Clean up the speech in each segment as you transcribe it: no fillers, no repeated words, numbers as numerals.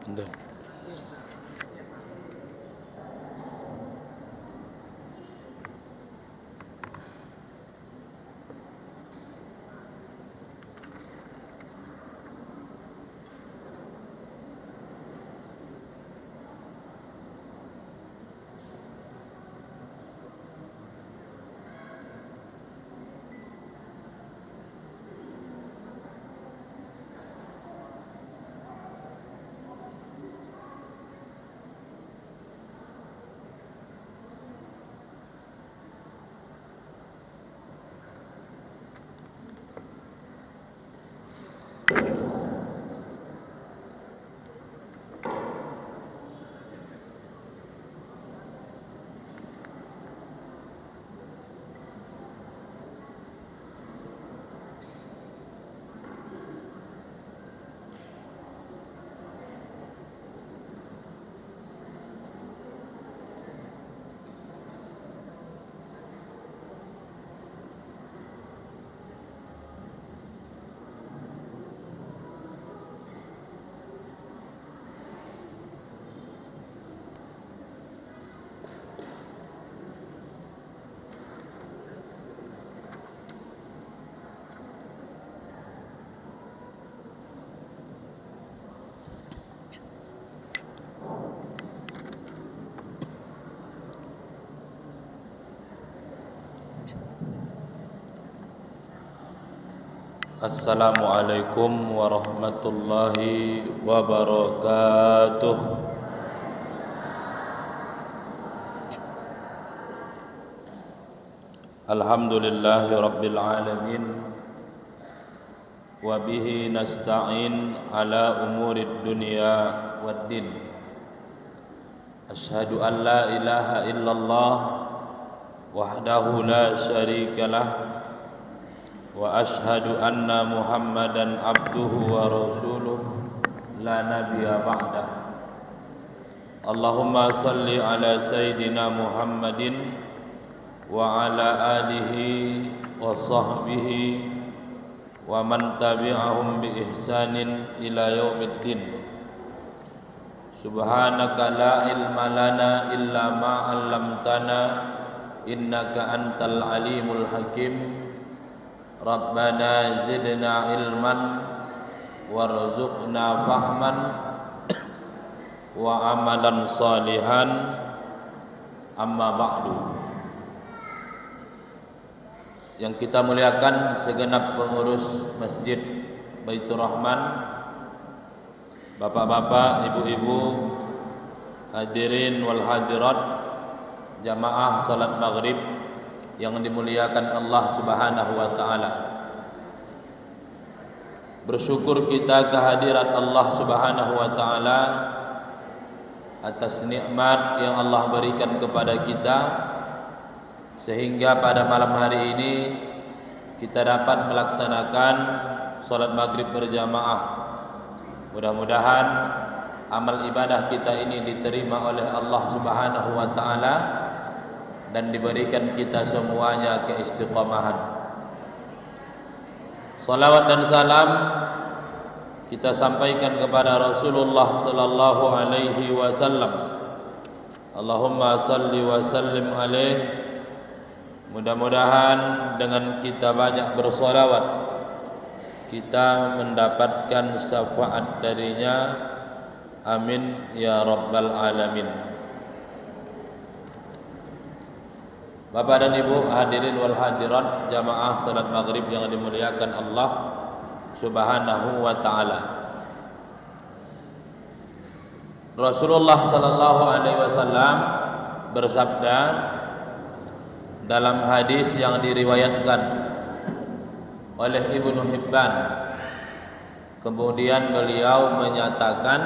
Betul. Assalamualaikum warahmatullahi wabarakatuh. Alhamdulillahi rabbil alamin. Wa bihi nasta'in ala umurid dunya waddin. Ashhadu an la ilaha illallah wahdahu la syarika lah. Wa ashhadu anna Muhammadan abduhu wa rasuluh la nabiyya ba'dah. Allahumma salli ala sayyidina Muhammadin wa ala alihi wa sahbihi wa man tabi'ahum bi ihsanin ila yaumiddin. Subhanaka la ilma lana illa ma 'allamtana innaka antal alimul hakim. Rabbana zidna ilman warzuqna fahman wa amalan salihan, amma ba'du. Yang kita muliakan segenap pengurus Masjid Baitur Rahman, bapak-bapak, ibu-ibu, hadirin wal hadirat, jamaah salat maghrib yang dimuliakan Allah Subhanahu wa taala. Bersyukur kita kehadirat Allah Subhanahu wa taala atas nikmat yang Allah berikan kepada kita, sehingga pada malam hari ini kita dapat melaksanakan salat maghrib berjamaah. Mudah-mudahan amal ibadah kita ini diterima oleh Allah Subhanahu wa taala dan diberikan kita semuanya keistiqamahan. Salawat dan salam kita sampaikan kepada Rasulullah sallallahu alaihi wasallam. Allahumma salli wa sallim alaihi. Mudah-mudahan dengan kita banyak bersolawat kita mendapatkan syafaat darinya. Amin ya rabbal alamin. Bapak dan Ibu, hadirin wal hadirat, jamaah salat maghrib yang dimuliakan Allah Subhanahu wa taala. Rasulullah sallallahu alaihi wasallam bersabda dalam hadis yang diriwayatkan oleh Ibnu Hibban. Kemudian beliau menyatakan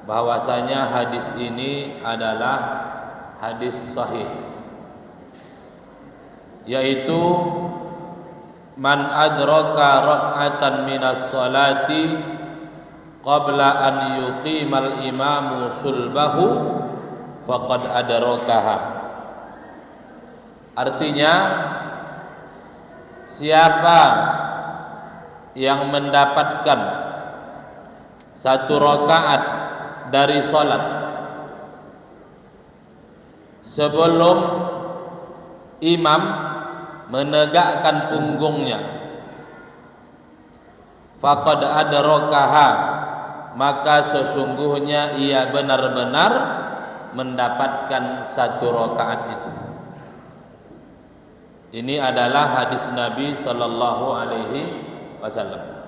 bahwasanya hadis ini adalah hadis sahih, yaitu man adraka rak'atan minas salati qabla an yuqimal imamu sulbahu faqad adrakaha. Artinya, siapa yang mendapatkan satu rakaat dari salat sebelum imam menegakkan punggungnya, faqad adrakaha, maka sesungguhnya ia benar-benar mendapatkan satu rakaat itu. Ini adalah hadis Nabi sallallahu alaihi wasallam.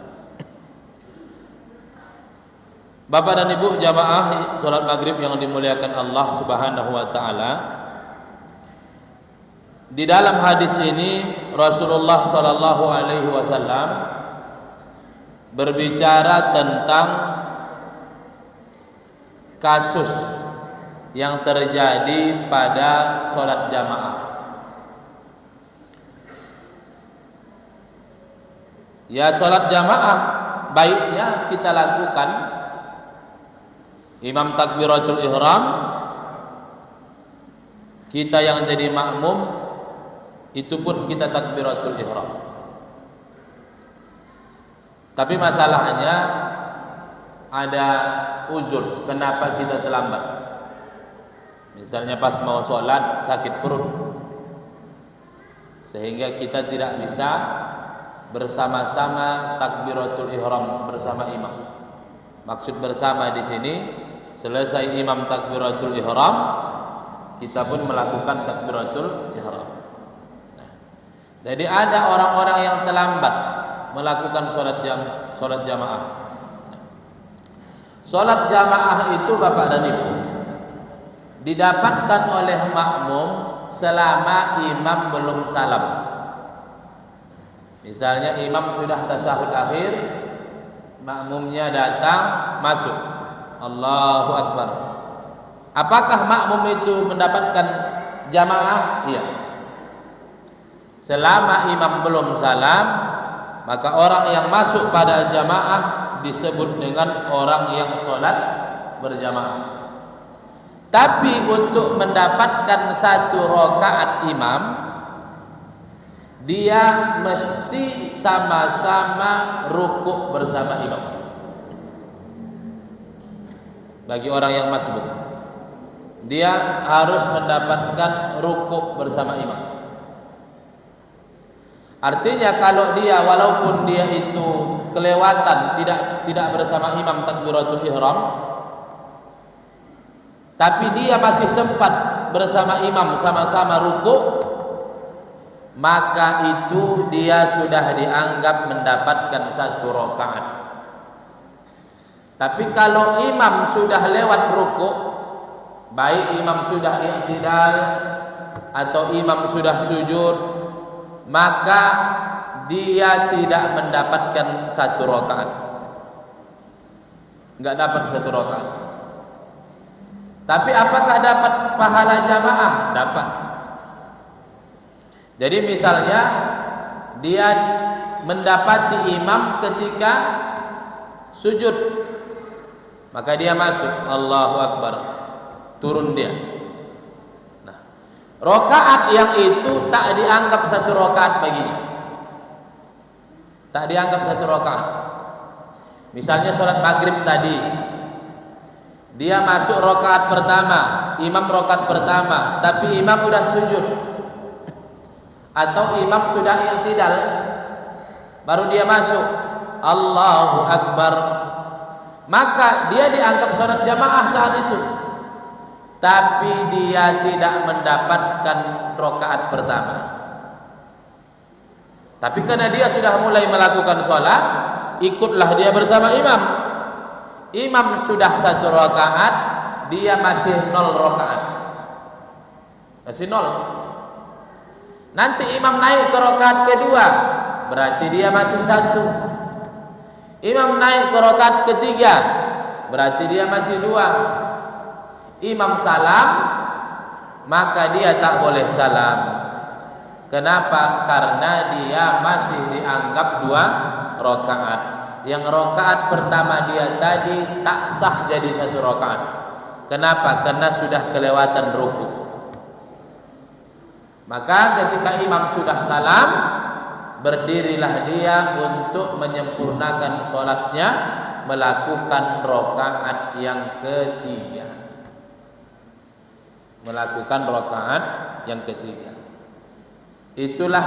Bapak dan Ibu jamaah salat maghrib yang dimuliakan Allah Subhanahu wa taala, di dalam hadis ini Rasulullah sallallahu alaihi wasallam berbicara tentang kasus yang terjadi pada salat jamaah. Ya, salat jamaah baiknya kita lakukan imam takbiratul ihram, kita yang jadi makmum itu pun kita takbiratul ihram. Tapi masalahnya ada uzur kenapa kita terlambat. Misalnya pas mau sholat sakit perut, sehingga kita tidak bisa bersama-sama takbiratul ihram bersama imam. Maksud bersama di sini, selesai imam takbiratul ihram, kita pun melakukan takbiratul ihram. Nah, jadi ada orang-orang yang terlambat melakukan sholat jamaah. Sholat jamaah itu Bapak dan Ibu didapatkan oleh makmum selama imam belum salam. Misalnya imam sudah tasyahud akhir, makmumnya datang masuk, Allahu Akbar. Apakah makmum itu mendapatkan jamaah? Iya. Selama imam belum salam, maka orang yang masuk pada jamaah disebut dengan orang yang sholat berjamaah. Tapi untuk mendapatkan satu rakaat imam, dia mesti sama-sama rukuk bersama imam. Bagi orang yang masbuk, dia harus mendapatkan rukuk bersama imam. Artinya kalau dia walaupun dia itu kelewatan tidak bersama imam takbiratul ihram, tapi dia masih sempat bersama imam sama-sama rukuk, maka itu dia sudah dianggap mendapatkan satu rakaat. Tapi kalau imam sudah lewat rukuk, baik imam sudah i'tidal atau imam sudah sujud, maka dia tidak mendapatkan satu rakaat. Enggak dapat satu rakaat. Tapi apakah dapat pahala jamaah? Dapat. Jadi misalnya dia mendapati imam ketika sujud, maka dia masuk, Allahu Akbar, turun dia. Nah, rakaat yang itu tak dianggap satu rakaat baginya. Tak dianggap satu rakaat. Misalnya sholat maghrib tadi, dia masuk rakaat pertama, imam rakaat pertama, tapi imam sudah sujud atau imam sudah i'tidal, baru dia masuk, Allahu Akbar, maka dia dianggap sholat jamaah saat itu, tapi dia tidak mendapatkan rakaat pertama. Tapi karena dia sudah mulai melakukan sholat, ikutlah dia bersama imam. Imam sudah satu rakaat, dia masih 0 rakaat, masih 0. Nanti imam naik ke rakaat kedua, berarti dia masih 1. Imam naik ke rakaat ketiga, berarti dia masih 2. Imam salam, maka dia tak boleh salam. Kenapa? Karena dia masih dianggap 2 rakaat. Yang rakaat pertama dia tadi tak sah jadi 1 rakaat. Kenapa? Karena sudah kelewatan rukuk. Maka ketika imam sudah salam, berdirilah dia untuk menyempurnakan sholatnya melakukan rakaat yang ketiga. Melakukan rakaat yang ketiga. Itulah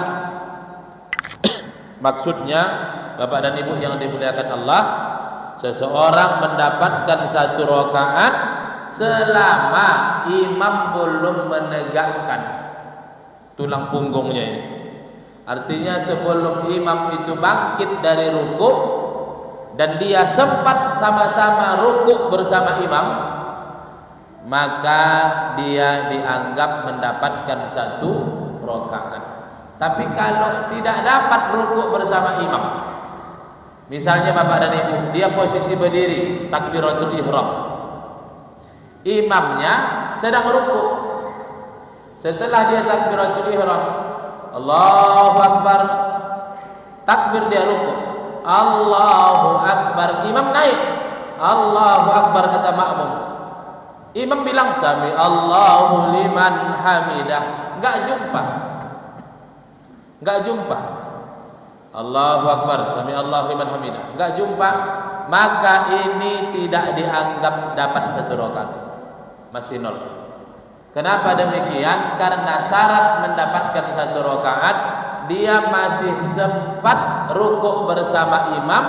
maksudnya Bapak dan Ibu yang dimuliakan Allah, seseorang mendapatkan satu rakaat selama imam belum menegakkan tulang punggungnya ini. Artinya sebelum imam itu bangkit dari rukuk dan dia sempat sama-sama rukuk bersama imam, maka dia dianggap mendapatkan satu rakaat. Tapi kalau tidak dapat rukuk bersama imam, misalnya Bapak dan Ibu, dia posisi berdiri takbiratul ihram, imamnya sedang rukuk. Setelah dia takbiratul ihram, Allahu Akbar, takbir dia rukuk, Allahu Akbar, imam naik, Allahu Akbar kata makmum. Imam bilang sami Allahu liman hamidah, enggak jumpa. Allahu Akbar, sami Allahu liman hamidah, enggak jumpa, maka ini tidak dianggap dapat satu rakaat, masih nol. Kenapa demikian? Karena syarat mendapatkan satu rakaat, dia masih sempat rukuk bersama imam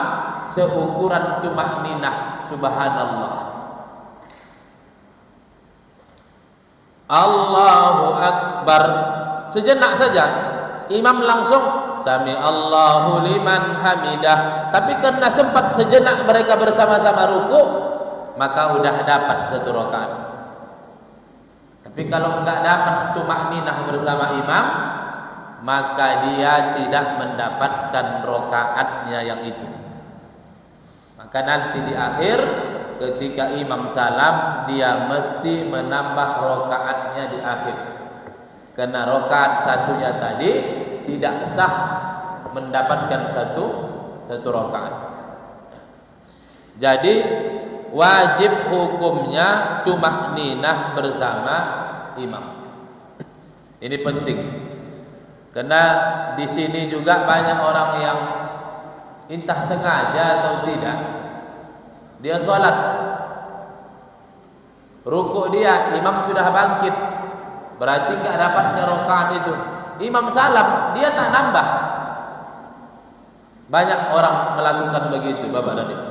seukuran tumakninah. Subhanallah, Allahu Akbar, sejenak saja imam langsung sami Allahu liman hamidah. Tapi karena sempat sejenak mereka bersama-sama rukuk, maka udah dapat satu rakaat. Tapi kalau enggak dapat tumakninah bersama imam, maka dia tidak mendapatkan rakaatnya yang itu. Maka nanti di akhir ketika imam salam, dia mesti menambah rakaatnya di akhir. Karena rakaat satunya tadi tidak sah mendapatkan satu rakaat. Jadi wajib hukumnya tumakninah bersama imam. Ini penting. Karena di sini juga banyak orang yang entah sengaja atau tidak, dia sholat, rukuk dia, imam sudah bangkit, berarti enggak dapatnya rakaat itu. Imam salam, dia tak nambah. Banyak orang melakukan begitu, Bapak dan Ibu.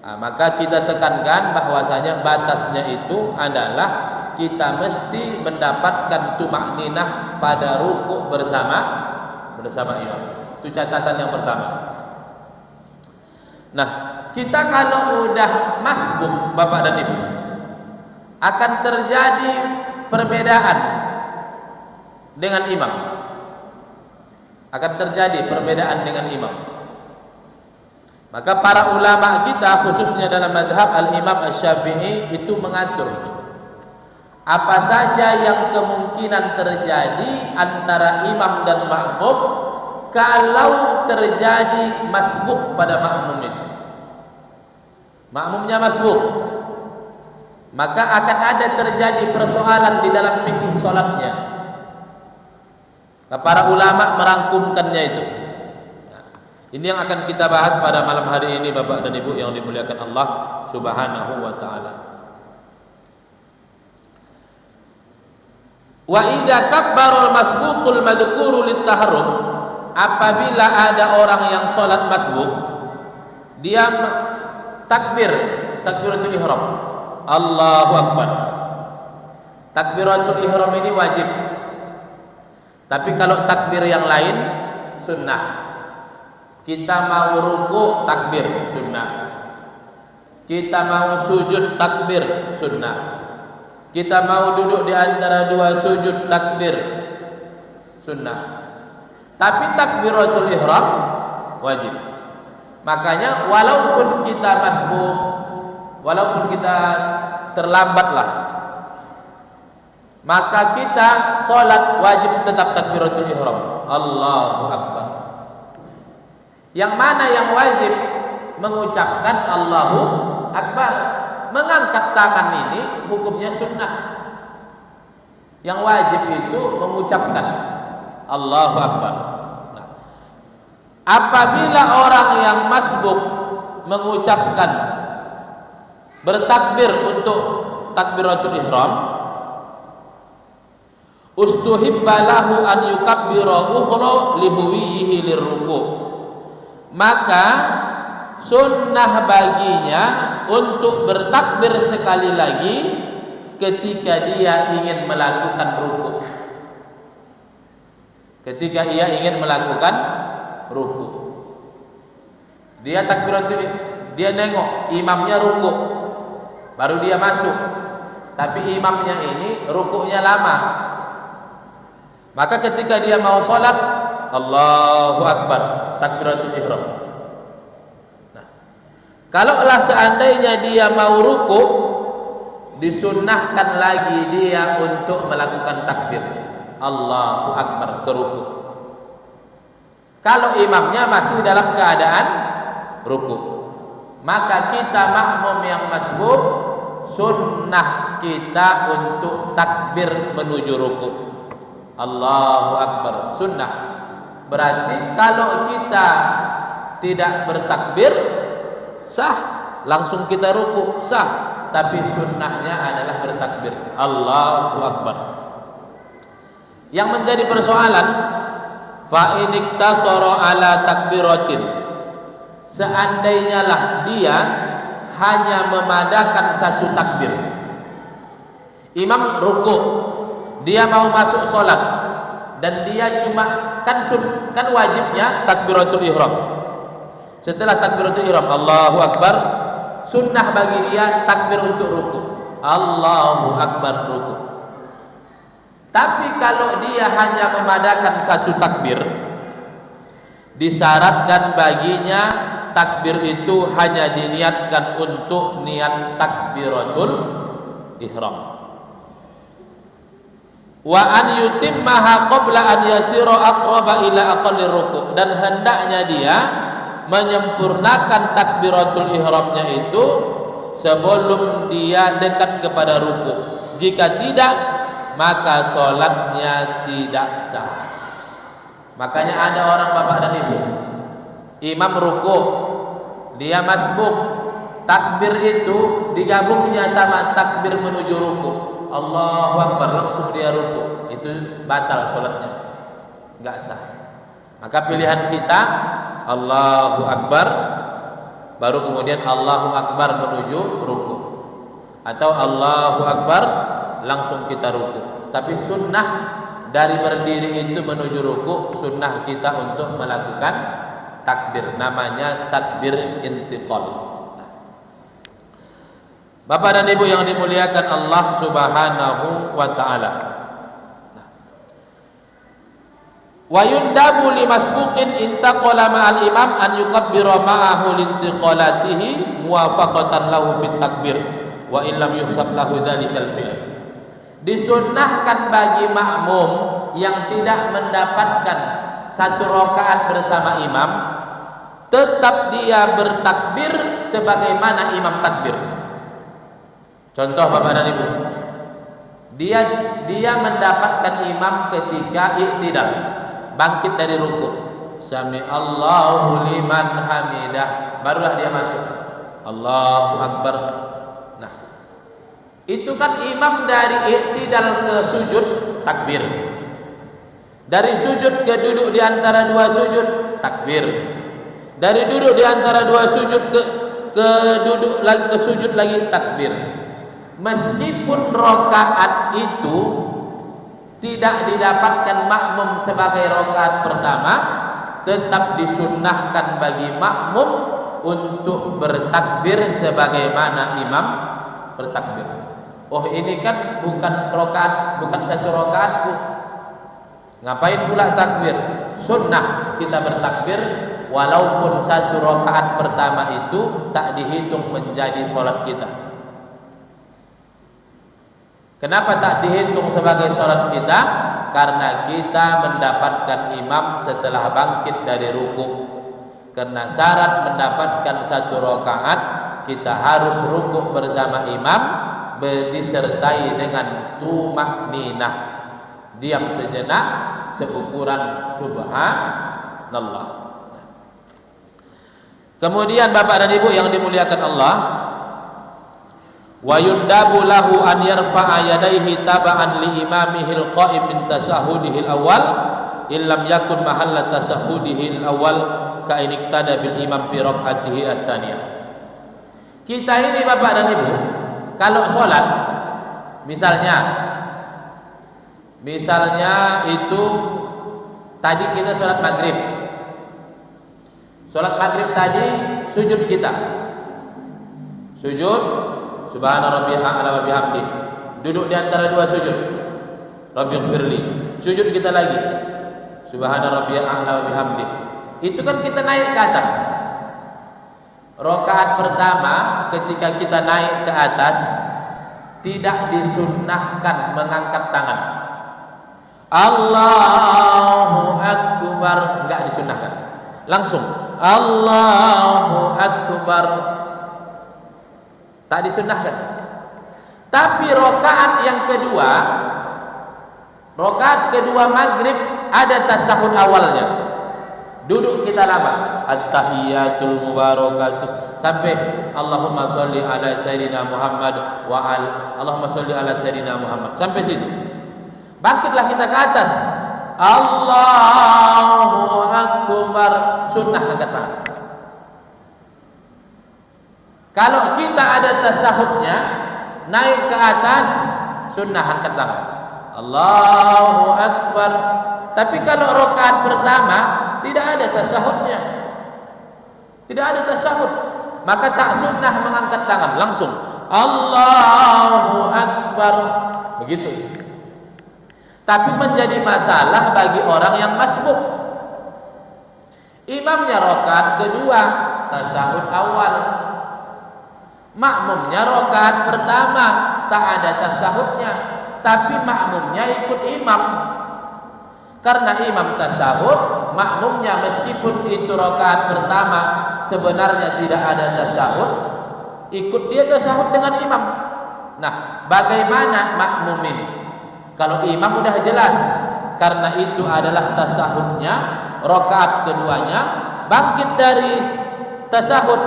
Maka kita tekankan bahwasanya batasnya itu adalah kita mesti mendapatkan tumakninah pada rukuk bersama imam. Itu catatan yang pertama. Nah, kita kalau udah masbuk, Bapak dan Ibu, akan terjadi perbedaan dengan imam. Akan terjadi perbedaan dengan imam. Maka para ulama kita khususnya dalam madhab al-imam Asy-Syafi'i itu mengatur apa saja yang kemungkinan terjadi antara imam dan makmum kalau terjadi masbuk pada makmum itu. Makmumnya masbuk, maka akan ada terjadi persoalan di dalam fikih salatnya. Para ulama merangkumkannya itu. Ini yang akan kita bahas pada malam hari ini, Bapak dan Ibu yang dimuliakan Allah Subhanahu wa taala. Wa idza kabbarul masbuqul madhkuru lit-taharrum, apabila ada orang yang salat masbuk, dia takbiratul ihram, Allahu Akbar. Takbiratul ihram ini wajib. Tapi kalau takbir yang lain sunnah. Kita mau rukuk takbir sunnah, kita mau sujud takbir sunnah, kita mau duduk di antara dua sujud takbir sunnah. Tapi takbiratul ihram wajib. Makanya walaupun kita masbuk, walaupun kita terlambatlah, maka kita sholat wajib tetap takbiratul ihram, Allahu Akbar. Yang mana yang wajib mengucapkan Allahu Akbar. Mengangkat tangan ini hukumnya sunnah. Yang wajib itu mengucapkan Allahu Akbar. Nah, apabila orang yang masbuk mengucapkan bertakbir untuk takbiratul ihram, ustuhibba lahu an yukabbira ukhra lihuwihi lirruku', maka sunnah baginya untuk bertakbir sekali lagi ketika dia ingin melakukan ruku'. Ketika ia ingin melakukan ruku', dia takbiratul, dia nengok imamnya ruku', baru dia masuk. Tapi imamnya ini ruku'nya lama. Maka ketika dia mau sholat, Allahu Akbar, takbiratul ihram. Nah, kalaulah seandainya dia mau ruku', disunnahkan lagi dia untuk melakukan takbir Allahu Akbar ke ruku'. Kalau imamnya masih dalam keadaan ruku', maka kita makmum yang masbuk, sunnah kita untuk takbir menuju ruku'. Allahu Akbar, sunnah. Berarti kalau kita tidak bertakbir, sah, langsung kita ruku', sah. Tapi sunnahnya adalah bertakbir Allahu Akbar. Yang menjadi persoalan, fa in iktasara ala takbiratin, seandainya lah dia hanya memadakan satu takbir. Imam ruku', dia mau masuk sholat, dan dia cuma kan wajibnya takbiratul ihram. Setelah takbiratul ihram Allahu Akbar, sunnah bagi dia takbir untuk ruku', Allahu Akbar ruku'. Tapi kalau dia hanya memadakan satu takbir, disyaratkan baginya takbir itu hanya diniatkan untuk niat takbiratul ihram. Wa an yutimmaha qabla an yasira aqraba ila aqallir ruku', dan hendaknya dia menyempurnakan takbiratul ihramnya itu sebelum dia dekat kepada ruku'. Jika tidak, maka sholatnya tidak sah. Makanya ada orang bapak dan ibu, imam ruku', dia masbuk, takbir itu digabungnya sama takbir menuju ruku', Allahu Akbar, langsung dia ruku', itu batal sholatnya, enggak sah. Maka pilihan kita Allahu Akbar, baru kemudian Allahu Akbar menuju ruku', atau Allahu Akbar langsung kita ruku'. Tapi sunnah dari berdiri itu menuju ruku', sunnah kita untuk melakukan takbir, namanya takbir intiqal. Bapak dan Ibu yang dimuliakan Allah Subhanahu wa taala. Wa yundabu limasbuqin intaqala ma'al imam an yukabbira ma'ahu lintiqalatihi muwafaqatan lahu fit takbir wa in lam yuhsab lahu dzalikal fi'l. Disunnahkan bagi makmum yang tidak mendapatkan satu rakaat bersama imam, tetap dia bertakbir sebagaimana imam takbir. Contoh Bapak dan Ibu, dia mendapatkan imam ketika i'tidal, bangkit dari ruku', sami Allahu liman hamidah, barulah dia masuk Allahu Akbar. Nah, itu kan imam dari i'tidal ke sujud takbir, dari sujud ke duduk di antara dua sujud takbir, dari duduk di antara dua sujud ke duduk lagi ke sujud lagi takbir. Meskipun rakaat itu tidak didapatkan makmum sebagai rakaat pertama, tetap disunnahkan bagi makmum untuk bertakbir sebagaimana imam bertakbir. Oh, ini kan bukan rakaat, bukan satu rakaatku, ngapain pula takbir? Sunnah kita bertakbir walaupun satu rakaat pertama itu tak dihitung menjadi sholat kita. Kenapa tak dihitung sebagai sholat kita? Karena kita mendapatkan imam setelah bangkit dari ruku'. Karena syarat mendapatkan satu rakaat, kita harus ruku' bersama imam, disertai dengan tumakninah, diam sejenak seukuran subhanallah. Kemudian Bapak dan Ibu yang dimuliakan Allah, wa yundabu lahu an yarfa'a yadayhi taba'an li imamihil qa'im min tasahudihil awal illam yakun mahalla tasahudihil awal ka iniktada bil imam fi raq'atihi ats-tsaniyah. Kita ini Bapak dan Ibu, kalau sholat misalnya itu tadi kita sholat maghrib. Sholat maghrib tadi sujud kita. Sujud subhana rabbiyal a'la wa bihamdi. Duduk di antara dua sujud. Rabbighfirli. Sujud kita lagi. Subhana rabbiyal a'la wa bihamdi. Itu kan kita naik ke atas. Rakaat pertama ketika kita naik ke atas tidak disunnahkan mengangkat tangan. Allahu akbar, enggak disunnahkan. Langsung Allahu akbar, tak disunnahkan. Tapi rakaat kedua maghrib ada tasahud awalnya. Duduk kita lama, at-tahiyatul mubarakatuh sampai Allahumma sholli ala sayyidina Muhammad wa Allahumma sholli ala sayyidina Muhammad sampai situ. Bangkitlah kita ke atas. Allahu akbar, sunnah angkat tangan. Kalau kita ada tasahudnya, naik ke atas, sunnah angkat tangan. Allahu akbar. Tapi kalau rakaat pertama tidak ada tasahudnya, tidak ada tasahud, maka tak sunnah mengangkat tangan, langsung Allahu akbar, begitu. Tapi menjadi masalah bagi orang yang masbuk. Imamnya rakaat kedua, tasahud awal. Makmumnya rakaat pertama, tak ada tasahudnya, tapi makmumnya ikut imam. Karena imam tasahud, makmumnya meskipun itu rakaat pertama sebenarnya tidak ada tasahud, ikut dia tasahud dengan imam. Nah, bagaimana makmum ini? Kalau imam udah jelas, karena itu adalah tasahudnya, rakaat keduanya, bangkit dari tasahud,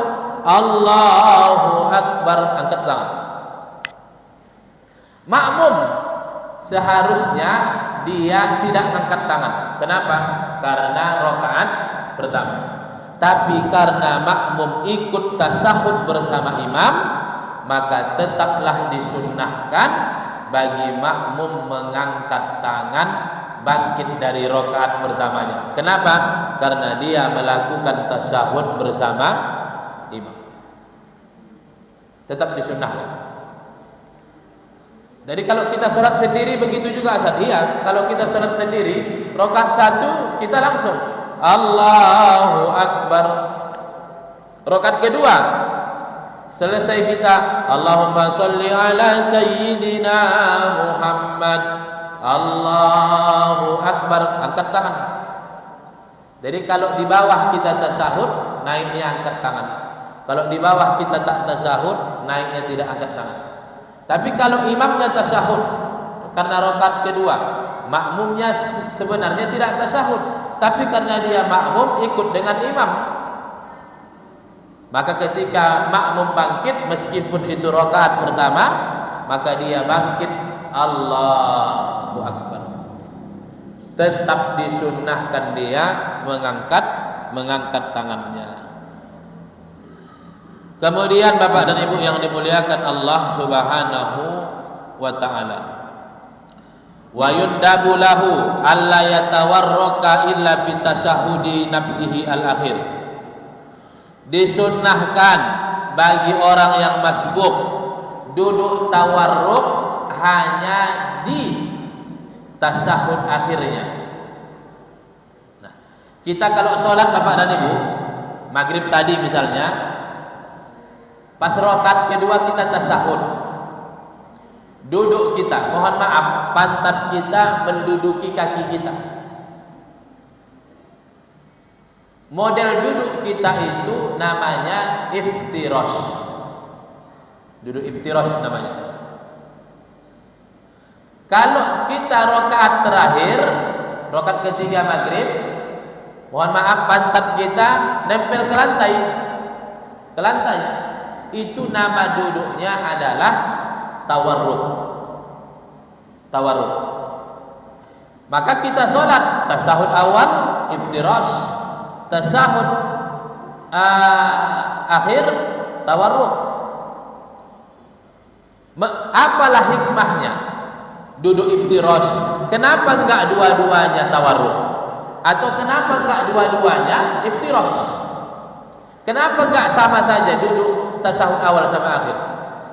Allahu akbar, angkat tangan. Makmum seharusnya dia tidak angkat tangan. Kenapa? Karena rakaat pertama. Tapi karena makmum ikut tasahud bersama imam, maka tetaplah disunnahkan bagi makmum mengangkat tangan bangkit dari rakaat pertamanya. Kenapa? Karena dia melakukan tasahud bersama imam. Tetap disunnahkan. Jadi kalau kita sholat sendiri begitu juga asal. Iya, kalau kita sholat sendiri rakaat satu kita langsung Allahu akbar. Rakaat kedua selesai kita Allahumma sholli ala sayyidina Muhammad, Allahu akbar, angkat tangan. Jadi kalau di bawah kita tasahud, naiknya angkat tangan. Kalau di bawah kita tak tasahud, naiknya tidak angkat tangan. Tapi kalau imamnya tasahud karena rakaat kedua, makmumnya sebenarnya tidak tasahud, tapi karena dia makmum ikut dengan imam, maka ketika makmum bangkit meskipun itu rakaat pertama, maka dia bangkit Allahu akbar. Tetap disunnahkan dia mengangkat tangannya. Kemudian Bapak dan Ibu yang dimuliakan Allah Subhanahu wa taala, wa yundabu lahu alla yatawarraka illa fi tasahudi nafsihi al-akhir. Disunnahkan bagi orang yang masbuk duduk tawarruk hanya di tasahud akhirnya. Nah, kita kalau sholat Bapak dan Ibu, maghrib tadi misalnya, pas rakaat kedua kita tasahud, duduk kita, mohon maaf, pantat kita menduduki kaki kita. Model duduk kita itu namanya iftirosh. Duduk iftirosh namanya. Kalau kita rakaat terakhir, rakaat ketiga maghrib, mohon maaf, pantat kita nempel ke lantai. ke lantai. Itu nama duduknya adalah tawarruk. Tawarruk. Maka kita sholat tasahud awal iftirash, tasahud akhir tawarruk. Apalah hikmahnya duduk iftirash? Kenapa enggak dua-duanya tawarruk? Atau kenapa enggak dua-duanya iftirash? Kenapa enggak sama saja duduk tasahud awal sama akhir?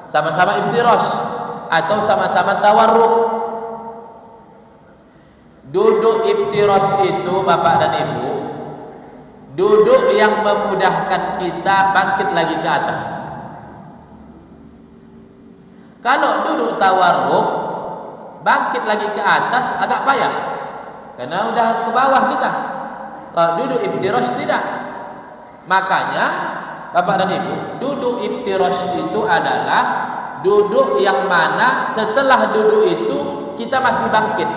Sama-sama iftirash atau sama-sama tawarruk? Duduk iftirash itu Bapak dan Ibu, duduk yang memudahkan kita bangkit lagi ke atas. Kalau duduk tawarruk, bangkit lagi ke atas agak payah, karena udah ke bawah kita. Kalau duduk iftirash tidak. Makanya Bapak dan Ibu, duduk iftirash itu adalah duduk yang mana setelah duduk itu kita masih bangkit.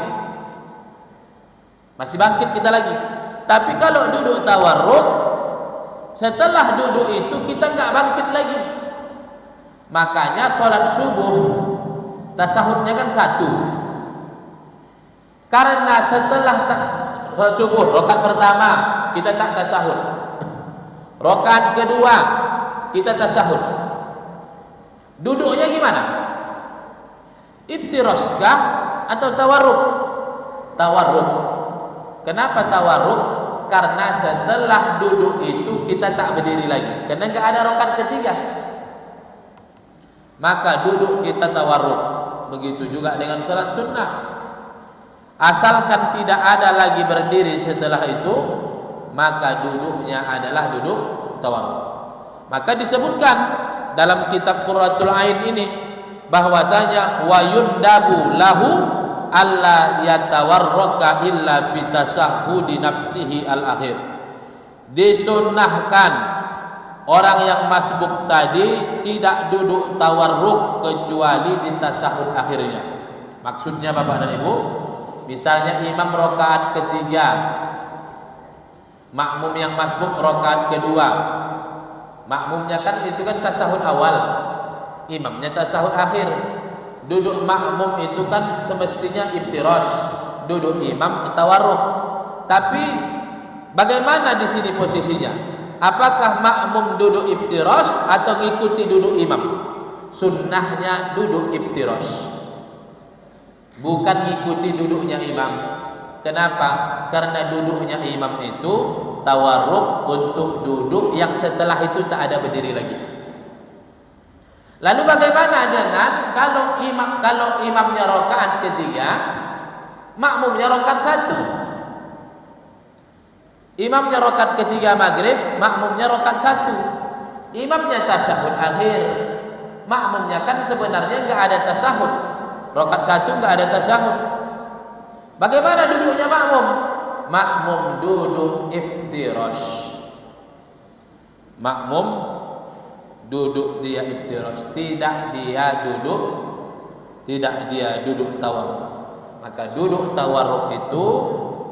Masih bangkit kita lagi. Tapi kalau duduk tawarruk, setelah duduk itu kita enggak bangkit lagi. Makanya sholat subuh tasahudnya kan satu. Karena setelah sholat subuh rakaat pertama kita tak tasahud, rakaat kedua kita tasahud. Duduknya gimana? Iftirash kah atau tawarruk? Tawarruk. Kenapa tawarruk? Karena setelah duduk itu kita tak berdiri lagi, karena enggak ada rakaat ketiga. Maka duduk kita tawarruk. Begitu juga dengan salat sunnah. Asalkan tidak ada lagi berdiri setelah itu, maka duduknya adalah duduk tawarruk. Maka disebutkan dalam kitab Qurratul Ain ini bahwasanya wa yundabu lahu alla yatawarraka illa fi tasahhudi nafsihi al-akhir. Disunnahkan orang yang masbuk tadi tidak duduk tawarruk kecuali di tasahud akhirnya. Maksudnya Bapak dan Ibu, misalnya imam rakaat ketiga, makmum yang masbuk rakaat kedua. Makmumnya kan itu kan tasahud awal, imamnya tasahud akhir. Duduk makmum itu kan semestinya iftirash, duduk imam tawarruk. Tapi bagaimana di sini posisinya? Apakah makmum duduk iftirash atau ngikuti duduk imam? Sunnahnya duduk iftirash, bukan ngikuti duduknya imam. Kenapa? Karena duduknya imam itu tawarruk untuk duduk yang setelah itu tak ada berdiri lagi. Lalu bagaimana dengan kalau imamnya rakaat ketiga, makmumnya rakaat satu? Imamnya rakaat ketiga maghrib, makmumnya rakaat satu. Imamnya tasahud akhir, makmumnya kan sebenarnya enggak ada tasahud. Rakaat satu enggak ada tasahud. Bagaimana duduknya makmum? Makmum duduk iftirash. Makmum duduk dia iftirash, tidak dia duduk tawarruk. Maka duduk tawarruk itu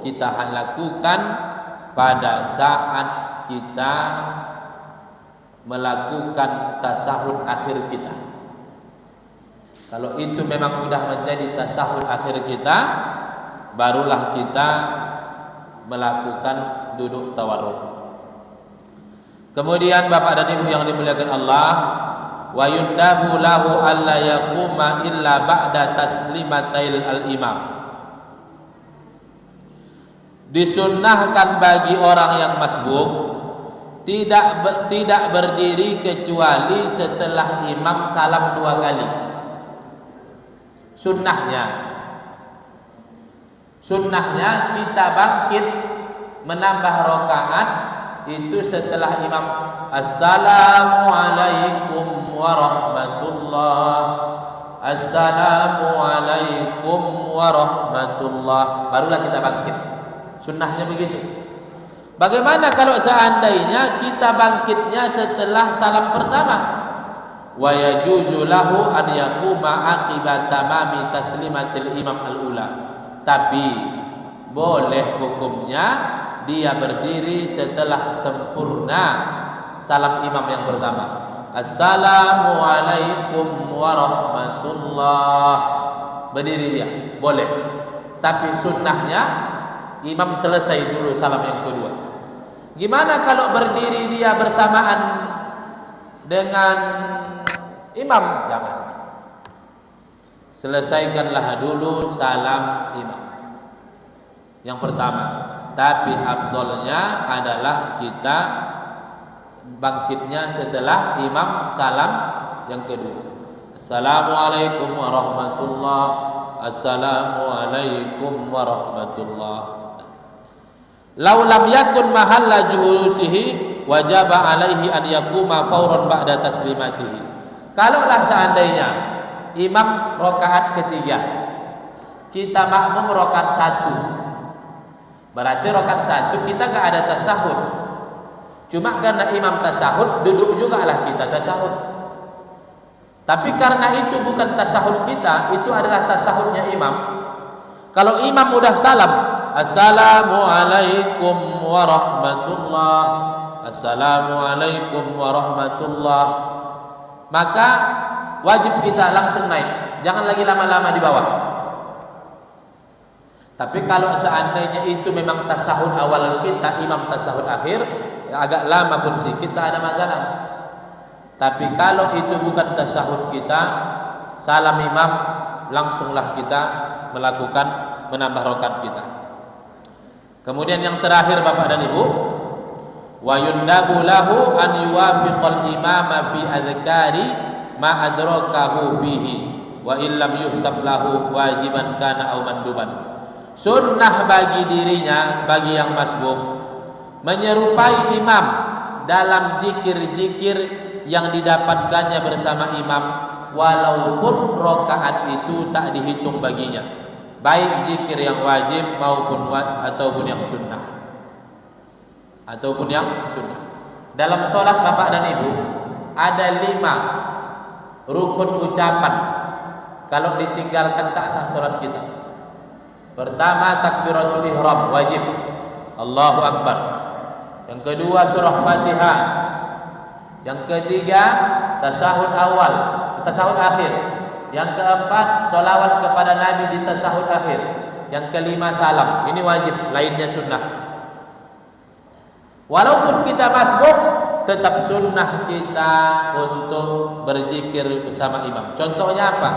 kita lakukan pada saat kita melakukan tasahud akhir kita. Kalau itu memang sudah menjadi tasahud akhir kita, barulah kita melakukan duduk tawarruk. Kemudian Bapak dan Ibu yang dimuliakan Allah, wa yundabu lahu alla yaquma illa ba'da taslimatil al-imam. Disunnahkan bagi orang yang masbuk tidak berdiri kecuali setelah imam salam 2 kali. Sunnahnya kita bangkit menambah rakaat itu setelah imam Assalamualaikum warahmatullah, Assalamualaikum warahmatullah, barulah kita bangkit. Sunnahnya begitu. Bagaimana kalau seandainya kita bangkitnya setelah salam pertama? Wa yajuzu lahu an yaquma aqiba tamami taslimatil imam al-ula. Tapi boleh hukumnya dia berdiri setelah sempurna salam imam yang pertama. Assalamualaikum warahmatullah. Berdiri dia, boleh. Tapi sunnahnya imam selesai dulu salam yang kedua. Gimana kalau berdiri dia bersamaan dengan imam? Jangan. Selesaikanlah dulu salam imam yang pertama. Tapi afdolnya adalah kita bangkitnya setelah imam salam yang kedua. Assalamualaikum warahmatullah. Assalamualaikum warahmatullah. Lau lam yakun mahalla julusihi wajaba alaihi an yakuma fauran ba'da taslimatihi. Kalaulah seandainya imam rakaat ketiga, kita makmum rakaat satu, berarti rakaat satu kita gak ada tasahud. Cuma karena imam tasahud, duduk juga lah kita tasahud. Tapi karena itu bukan tasahud kita, itu adalah tasahudnya imam. Kalau imam udah salam, Assalamualaikum warahmatullah, Assalamualaikum warahmatullah, maka wajib kita langsung naik, jangan lagi lama-lama di bawah. Tapi kalau seandainya itu memang tasahud awal kita, imam tasahud akhir, ya agak lama pun sedikit, tak ada masalah. Tapi kalau itu bukan tasahud kita, salam imam, langsunglah kita melakukan menambah rakaat kita. Kemudian yang terakhir Bapak dan Ibu, wa yundabu lahu an yuwafiqal imama fi adhkari ma adrakahu fihi wa illam yuhsab lahu wajiban kana aw manduban. Sunnah bagi dirinya, bagi yang masbuk, menyerupai imam dalam zikir-zikir yang didapatkannya bersama imam, walaupun rakaat itu tak dihitung baginya, baik zikir yang wajib ataupun yang sunnah. Dalam sholat Bapak dan Ibu ada 5 rukun ucapan. Kalau ditinggalkan tak sah sholat kita. Pertama, takbiratul ihram wajib, Allahu Akbar. Yang kedua, surah Fatihah. Yang ketiga, tasahud akhir. Yang keempat, sholawat kepada Nabi di tasahud akhir. Yang kelima, salam. Ini wajib, lainnya sunnah. Walaupun kita masbuk, tetap sunnah kita untuk berzikir bersama imam. Contohnya apa?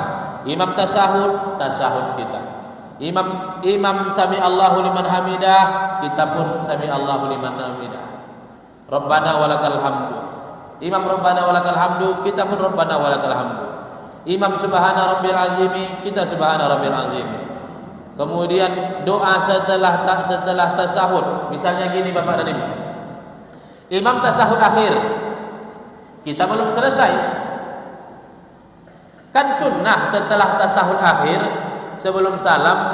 Imam tasahud kita. Imam sami Allahu liman hamidah, kita pun sami Allahu liman hamidah. Rabbana walakal hamdu. Imam Rabbana walakal hamdu, kita pun Rabbana walakal hamdu. Imam subhana rabbil azimi, kita subhana rabbil azimi. Kemudian doa setelah tasahud. Misalnya gini Bapak dan Ibu, imam tasahud akhir, kita belum selesai. Kan sunnah setelah tasahud akhir, sebelum salam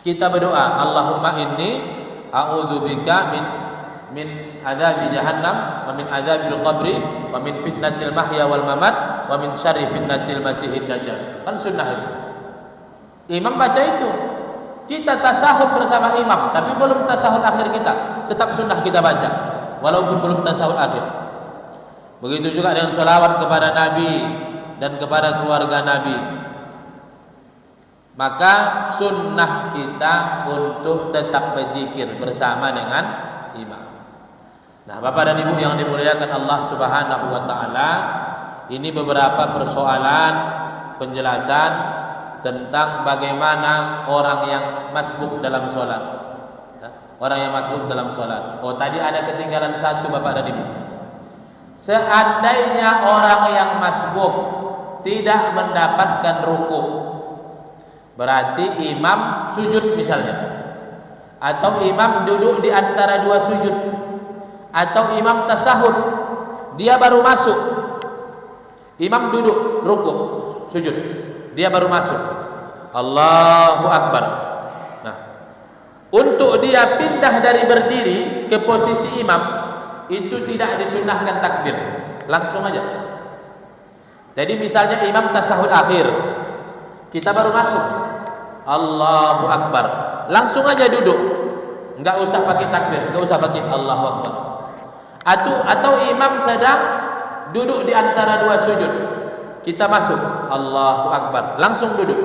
kita berdoa, Allahumma inni a'udzubika min adabi jahannam wa min adabil qabri wa min fitnatil mahya wal mamat wa min syarri fitnatil masihid dajjal. Kan sunnah itu. Imam baca itu, kita tasahud bersama imam, tapi belum tasahud akhir kita, tetap sunnah kita baca walaupun belum tasahud akhir. Begitu juga dengan sholawat kepada Nabi dan kepada keluarga Nabi. Maka sunnah kita untuk tetap berzikir bersama dengan imam. Nah, Bapak dan Ibu yang dimuliakan Allah Subhanahu wa taala, ini beberapa persoalan penjelasan tentang bagaimana orang yang masbuk dalam sholat. Orang yang masbuk dalam sholat. Oh, tadi ada ketinggalan satu Bapak dan Ibu. Seandainya orang yang masbuk tidak mendapatkan rukuk, berarti imam sujud misalnya, atau imam duduk di antara dua sujud, atau imam tasahud, dia baru masuk, imam duduk rukuk sujud, dia baru masuk, Allahu Akbar. Nah, untuk dia pindah dari berdiri ke posisi imam, itu tidak disunnahkan takbir, langsung aja. Jadi misalnya imam tasahud akhir, kita baru masuk, Allahu Akbar, langsung aja duduk, nggak usah pakai takbir, nggak usah pakai Allahu Akbar. Atau imam sedang duduk di antara dua sujud, kita masuk Allahu Akbar langsung duduk,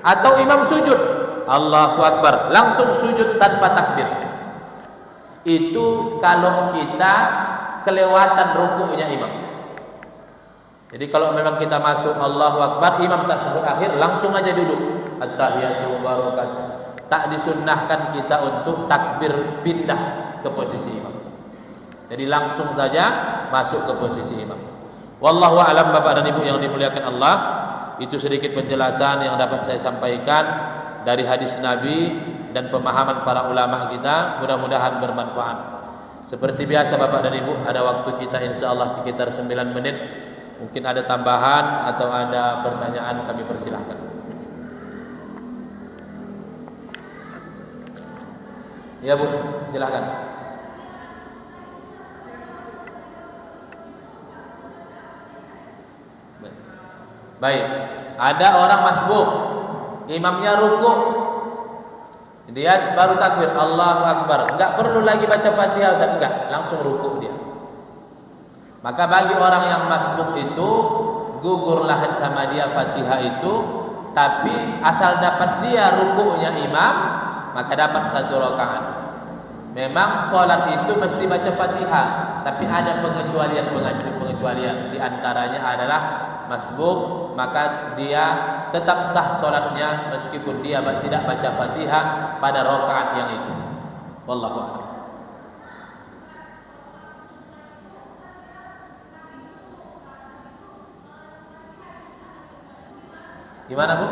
atau imam sujud Allahu Akbar langsung sujud tanpa takbir. Itu kalau kita kelewatan rukuknya imam. Jadi kalau memang kita masuk Allahu Akbar, imam tasyahud akhir, langsung aja duduk. At-tahiyatul mubarakatuh. Tak disunnahkan kita untuk takbir pindah ke posisi imam. Jadi langsung saja masuk ke posisi imam. Wallahu a'lam. Bapak dan Ibu yang dimuliakan Allah, itu sedikit penjelasan yang dapat saya sampaikan dari hadis Nabi dan pemahaman para ulama kita. Mudah-mudahan bermanfaat. Seperti biasa Bapak dan Ibu, ada waktu kita insyaallah sekitar 9 menit. Mungkin ada tambahan atau ada pertanyaan, kami persilahkan. Ya Bu, silahkan. Baik, ada orang masbuk, imamnya rukuk, dia baru takbir Allahu Akbar, enggak perlu lagi baca Fatihah Ustaz, enggak, langsung rukuk dia. Maka bagi orang yang masbuk itu gugurlah sama dia Fatihah itu, tapi asal dapat dia rukuknya imam, maka dapat 1 rakaat. Memang sholat itu mesti baca Fatihah, tapi ada pengecualian. Di antaranya adalah masbuk, maka dia tetap sah sholatnya meskipun dia tidak baca Fatihah pada rakaat yang itu. Wallahu a'lam. Gimana Bu?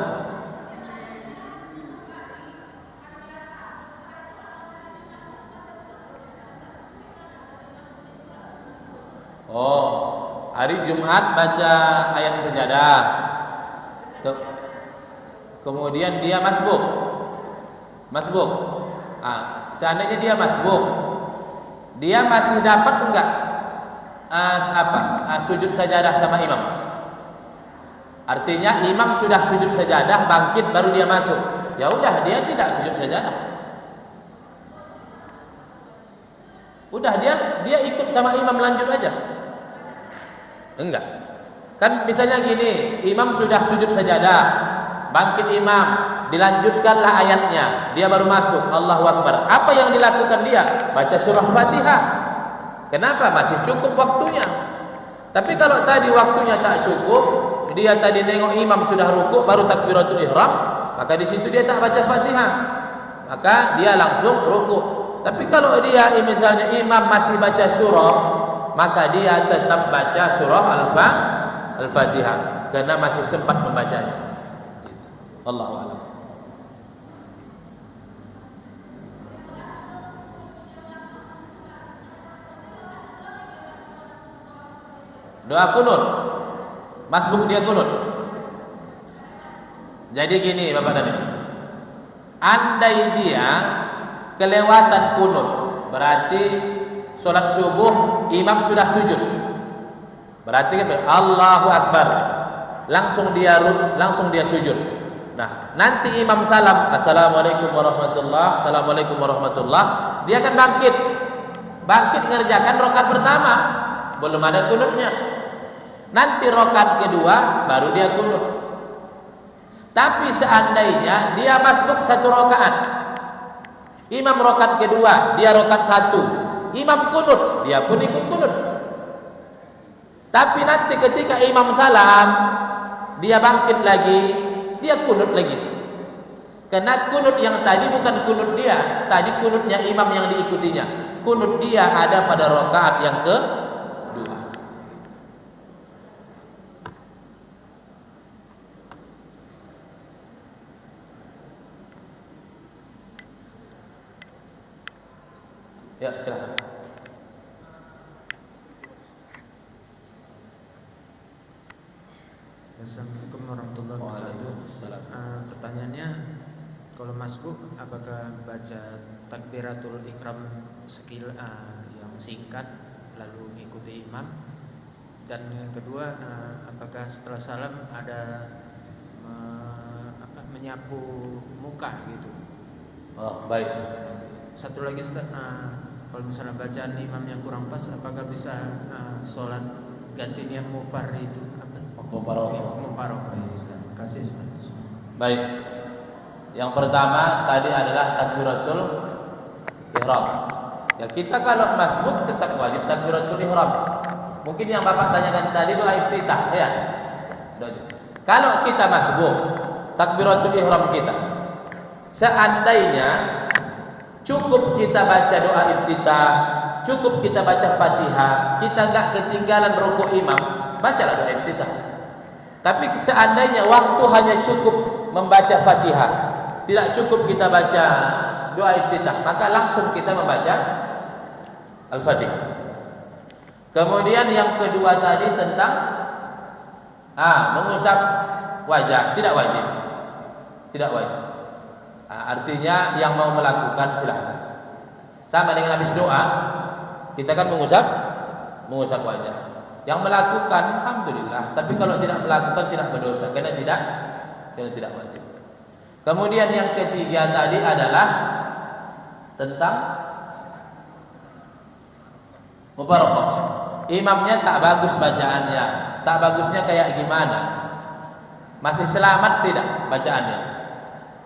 Oh, hari Jumat baca ayat sajadah, kemudian dia masbuk. Seandainya dia masbuk, dia masih dapat enggak sujud sajadah sama imam? Artinya imam sudah sujud sajadah, bangkit baru dia masuk. Ya udah, dia tidak sujud sajadah. Udah dia ikut sama imam, lanjut aja. Enggak. Kan misalnya gini, imam sudah sujud sajadah, bangkit imam, dilanjutkanlah ayatnya, dia baru masuk Allahu Akbar. Apa yang dilakukan dia? Baca surah Fatihah. Kenapa? Masih cukup waktunya. Tapi kalau tadi waktunya tak cukup, dia tadi nengok imam sudah rukuk baru takbiratul ihram, maka di situ dia tak baca Fatihah, maka dia langsung rukuk. Tapi kalau dia misalnya imam masih baca surah, maka dia tetap baca surah Al-Fatihah karena masih sempat membacanya. Allahu a'lam. Doa kunut, masbuk dia kunut. Jadi gini Bapak dan Ibu, andai dia kelewatan kunut, berarti sholat subuh imam sudah sujud, berarti kan Allahu Akbar, langsung dia sujud. Nah, nanti imam salam, assalamualaikum warahmatullah, assalamualaikum warahmatullah, dia akan bangkit ngerjakan rakaat pertama, belum ada kunutnya. Nanti rakaat kedua baru dia kunut. Tapi seandainya dia masbuk 1 rakaat, imam rakaat kedua, dia rakaat 1, imam kunut, dia pun ikut kunut. Tapi nanti ketika imam salam, dia bangkit lagi, dia kunut lagi. Karena kunut yang tadi bukan kunut dia, tadi kunutnya imam yang diikutinya. Kunut dia ada pada rakaat yang kedua. Ya, silakan. Assalamualaikum warahmatullahi wabarakatuh. Pertanyaannya, kalau masbuk apakah baca takbiratul ihram yang singkat lalu mengikuti imam? Dan yang kedua, apakah setelah salam ada menyapu muka gitu? Oh, baik. Satu lagi Ustaz, kalau misalnya bacaan imamnya kurang pas, apakah bisa sholat ganti niat mufarridun mufaraqah? Terima kasih Ustaz. Baik. Yang pertama tadi adalah takbiratul ihram. Ya, kita kalau masbuk tetap wajib takbiratul ihram. Mungkin yang Bapak tanyakan tadi doa iftitah, ya. Kalau kita masbuk, takbiratul ihram kita, seandainya cukup kita baca doa iftitah, cukup kita baca Fatihah, kita enggak ketinggalan rukuk imam, bacalah doa iftitah. Tapi seandainya waktu hanya cukup membaca Fatihah, tidak cukup kita baca doa iftitah, maka langsung kita membaca Al-Fatihah. Kemudian yang kedua tadi tentang mengusap wajah, tidak wajib. Tidak wajib. Artinya yang mau melakukan silahkan. Sama dengan habis doa, kita kan mengusap wajah. Yang melakukan alhamdulillah, tapi kalau tidak melakukan tidak berdosa karena tidak wajib. Kemudian yang ketiga tadi adalah tentang mubarokah. Imamnya tak bagus bacaannya, tak bagusnya kayak gimana? Masih selamat tidak bacaannya?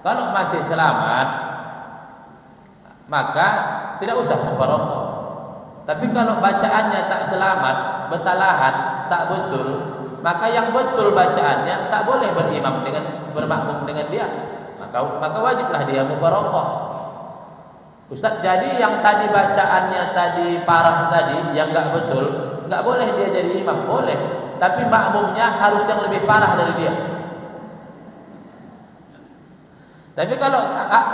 Kalau masih selamat, maka tidak usah mubarokah. Tapi kalau bacaannya tak selamat, bersalahan, tak betul, maka yang betul bacaannya tak boleh bermakmum dengan dia. Maka wajiblah dia mubarokah. Ustaz, jadi yang tadi bacaannya tadi parah tadi, yang enggak betul, enggak boleh dia jadi imam. Boleh, tapi makmumnya harus yang lebih parah dari dia. Tapi kalau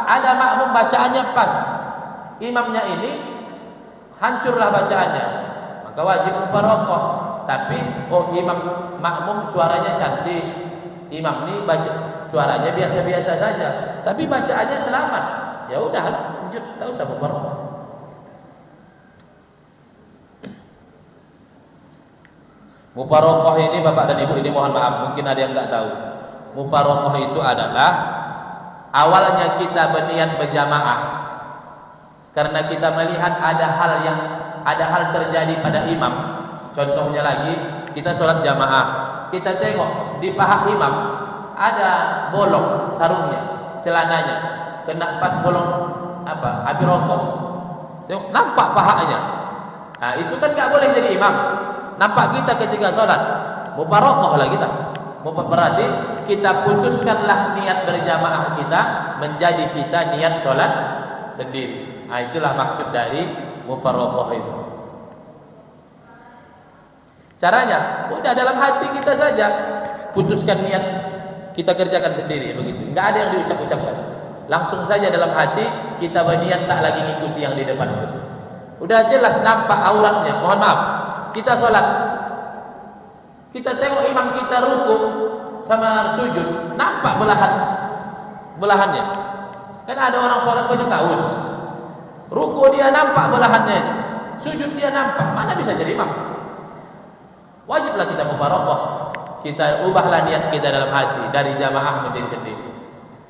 ada makmum bacaannya pas, imamnya ini hancurlah bacaannya, maka wajib mubarokah. Tapi imam makmum suaranya cantik, imam ini baca suaranya biasa-biasa saja, tapi bacaannya selamat, ya udah lanjut, tak usah mubarokah. Mubarokah ini Bapak dan Ibu, ini mohon maaf mungkin ada yang enggak tahu. Mubarokah itu adalah awalnya kita berniat berjamaah karena kita melihat ada hal terjadi pada imam. Contohnya lagi, kita sholat jamaah, kita tengok di paha imam ada bolong sarungnya, celananya kena pas bolong api rokok. Tengok, nampak pahanya. Nah, itu kan enggak boleh jadi imam. Nampak kita ketika sholat, mubarokah lah kita. Berarti kita putuskanlah niat berjamaah kita menjadi kita niat sholat sendiri. Nah, itulah maksud dari mubarokah itu. Caranya, udah dalam hati kita saja putuskan niat, kita kerjakan sendiri begitu. Enggak ada yang diucap-ucapkan. Langsung saja dalam hati kita berniat tak lagi ngikuti yang di depan. Udah jelas nampak auratnya. Mohon maaf, kita sholat, kita tengok imam kita ruku sama sujud, nampak belahannya. Kan ada orang sholat baju kaos, ruku dia nampak belahannya, sujud dia nampak, mana bisa jadi imam? Wajiblah kita mubarokah, kita ubahlah niat kita dalam hati dari jamaah menjadi sendiri.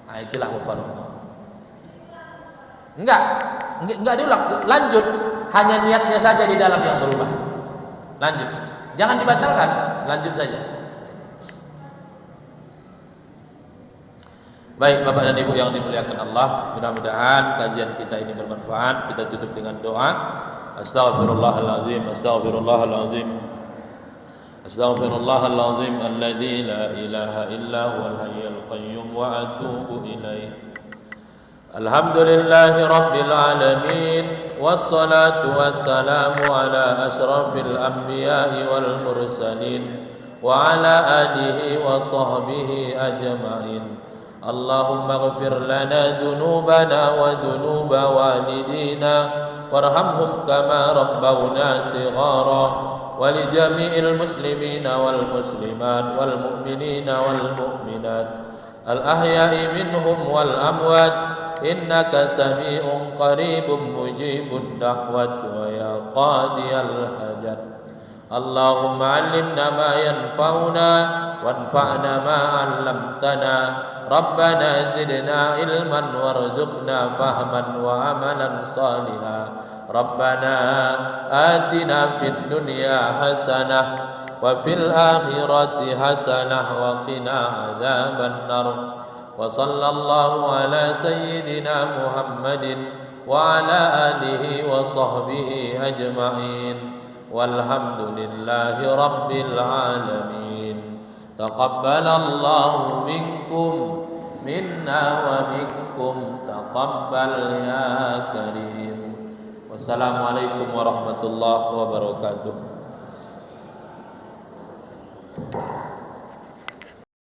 Nah, itulah mubarokah. Enggak diulang, lanjut, hanya niatnya saja di dalam yang berubah. Lanjut, jangan dibatalkan, lanjut saja. Baik Bapak dan Ibu yang dimuliakan Allah, mudah-mudahan kajian kita ini bermanfaat. Kita tutup dengan doa. Astaghfirullahalazim, astaghfirullahalazim, astaghfirullahalazim alladzi la ilaha illa huwal hayyul qayyum wa atubu ilaih. Alhamdulillahi rabbil alamin, wassalatu wassalamu ala asyrafil anbiya'i wal mursalin wa ala alihi wa sahbihi ajma'in. Allahumma ighfir lana dhunubana wa dhunuba walidina warhamhum kama rabbawna shighara wa li jami'il muslimina wal muslimat wal mu'minina wal mu'minat al ahya'i minhum wal amwat innaka sami'un qaribun mujibud da'wat wa ya qadiyal hajat. Allahumma 'allimna ma yanfa'una wanfa'na ma 'allamtana. Rabbana zidna ilman warzuqna fahman wa amalan salihan. ربنا آتنا في الدنيا حسنة وفي الآخرة حسنة وقنا عذاب النار وصلى الله على سيدنا محمد وعلى آله وصحبه أجمعين والحمد لله رب العالمين تقبل الله منكم منا ومنكم تقبل يا كريم والسلام عليكم ورحمة الله وبركاته.